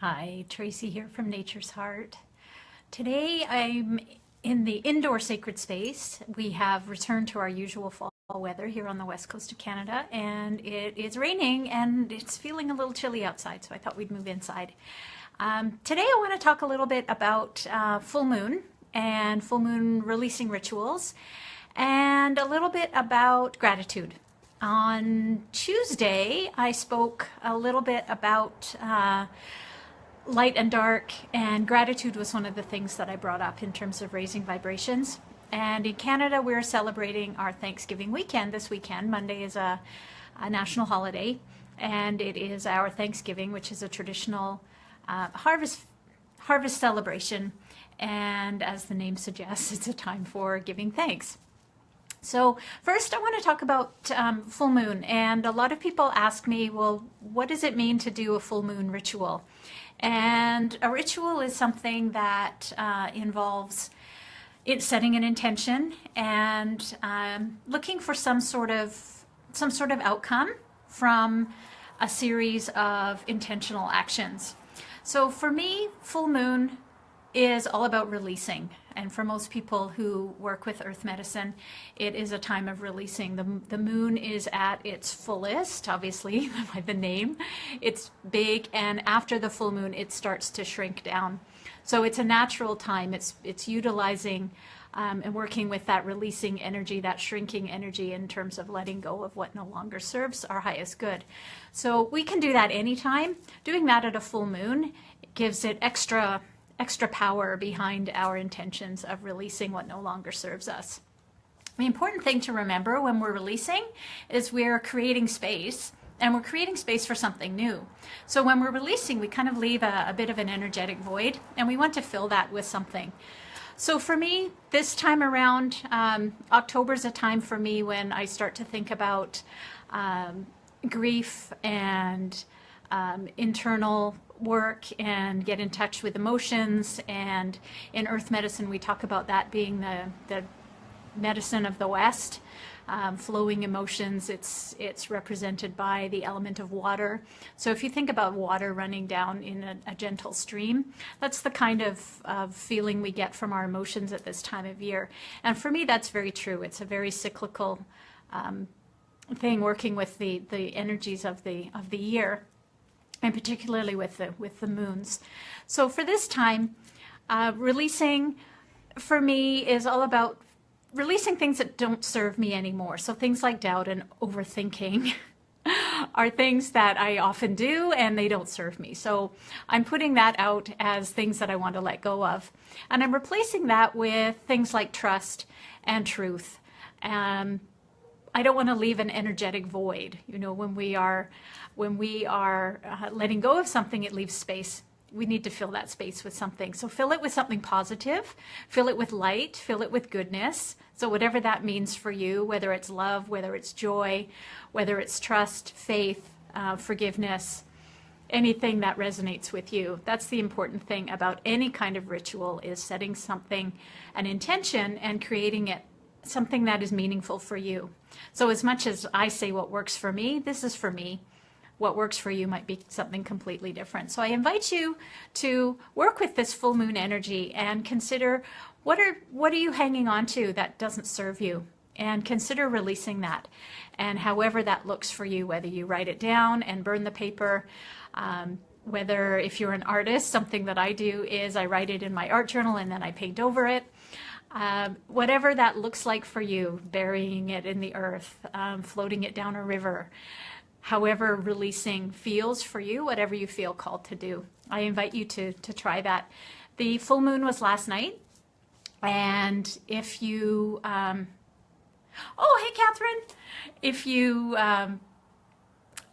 Hi, Tracy here from Nature's Heart. Today I'm in the indoor sacred space. We have returned to our usual fall weather here on the west coast of Canada, and it is raining and it's feeling a little chilly outside, so I thought we'd move inside. Today I want to talk a little bit about full moon and full moon releasing rituals, and a little bit about gratitude. On Tuesday, I spoke a little bit about light and dark, and gratitude was one of the things that I brought up in terms of raising vibrations. And in Canada, we're celebrating our Thanksgiving weekend this weekend. Monday is a national holiday, and it is our Thanksgiving, which is a traditional harvest celebration. And as the name suggests, it's a time for giving thanks. So first I want to talk about full moon, and a lot of people ask me, well, what does it mean to do a full moon ritual? And a ritual is something that involves it setting an intention and looking for some sort of outcome from a series of intentional actions. So for me, full moon is all about releasing. And for most people who work with earth medicine, it is a time of releasing. The moon is at its fullest, obviously, by the name. It's big, and after the full moon, it starts to shrink down. So it's a natural time. It's utilizing and working with that releasing energy, that shrinking energy in terms of letting go of what no longer serves our highest good. So we can do that anytime. Doing that at a full moon gives it extra power behind our intentions of releasing what no longer serves us. The important thing to remember when we're releasing is we're creating space, and we're creating space for something new. So when we're releasing, we kind of leave a bit of an energetic void, and we want to fill that with something. So for me, this time around, October is a time for me when I start to think about grief and internal work and get in touch with emotions. And in earth medicine, we talk about that being the medicine of the West. Flowing emotions, it's represented by the element of water. So if you think about water running down in a gentle stream, that's the kind of feeling we get from our emotions at this time of year. And for me, that's very true. It's a very cyclical thing, working with the energies of the year, and particularly with the moons. So for this time, releasing for me is all about releasing things that don't serve me anymore. So things like doubt and overthinking are things that I often do, and they don't serve me. So I'm putting that out as things that I want to let go of. And I'm replacing that with things like trust and truth. I don't want to leave an energetic void. You know, when we are letting go of something, it leaves space. We need to fill that space with something. So fill it with something positive, fill it with light, fill it with goodness. So whatever that means for you, whether it's love, whether it's joy, whether it's trust, faith, forgiveness, anything that resonates with you. That's the important thing about any kind of ritual, is setting something, an intention, and creating it something that is meaningful for you. So as much as I say what works for me, this is for me. What works for you might be something completely different. So I invite you to work with this full moon energy and consider what are you hanging on to that doesn't serve you, and consider releasing that. And however that looks for you, whether you write it down and burn the paper, whether if you're an artist, something that I do is I write it in my art journal and then I paint over it. Whatever that looks like for you, burying it in the earth, floating it down a river, however releasing feels for you, whatever you feel called to do. I invite you to try that. The full moon was last night, and if you, oh, hey, Catherine, if you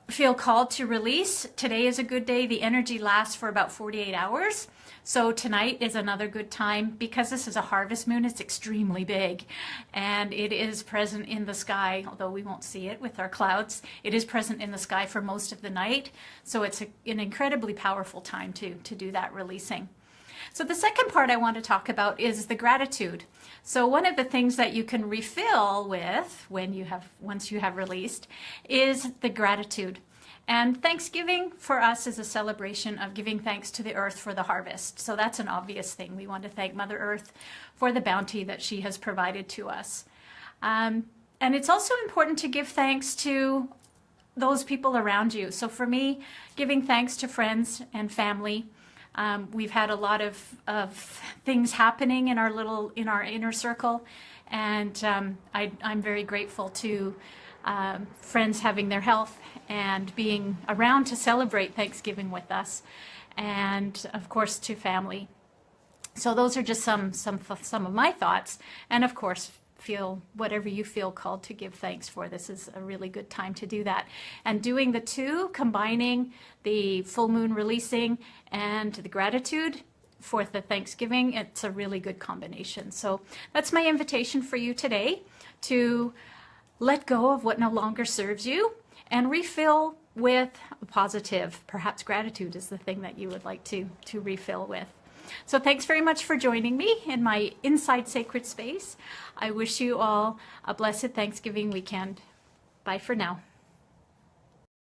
feel called to release, today is a good day. The energy lasts for about 48 hours. So tonight is another good time. Because this is a harvest moon, it's extremely big, and it is present in the sky, although we won't see it with our clouds. It is present in the sky for most of the night. So it's an incredibly powerful time to do that releasing. So the second part I want to talk about is the gratitude. So one of the things that you can refill with once you have released is the gratitude. And Thanksgiving for us is a celebration of giving thanks to the earth for the harvest. So that's an obvious thing. We want to thank Mother Earth for the bounty that she has provided to us. And it's also important to give thanks to those people around you. So for me, giving thanks to friends and family. We've had a lot of things happening in our inner circle, and I'm very grateful to friends having their health and being around to celebrate Thanksgiving with us, and of course to family. So those are just some of my thoughts, and of course feel whatever you feel called to give thanks for. This is a really good time to do that. And doing the two, combining the full moon releasing and the gratitude for the Thanksgiving, it's a really good combination. So that's my invitation for you today, to let go of what no longer serves you and refill with a positive. Perhaps gratitude is the thing that you would like to refill with. So thanks very much for joining me in my Inside Sacred Space. I wish you all a blessed Thanksgiving weekend. Bye for now.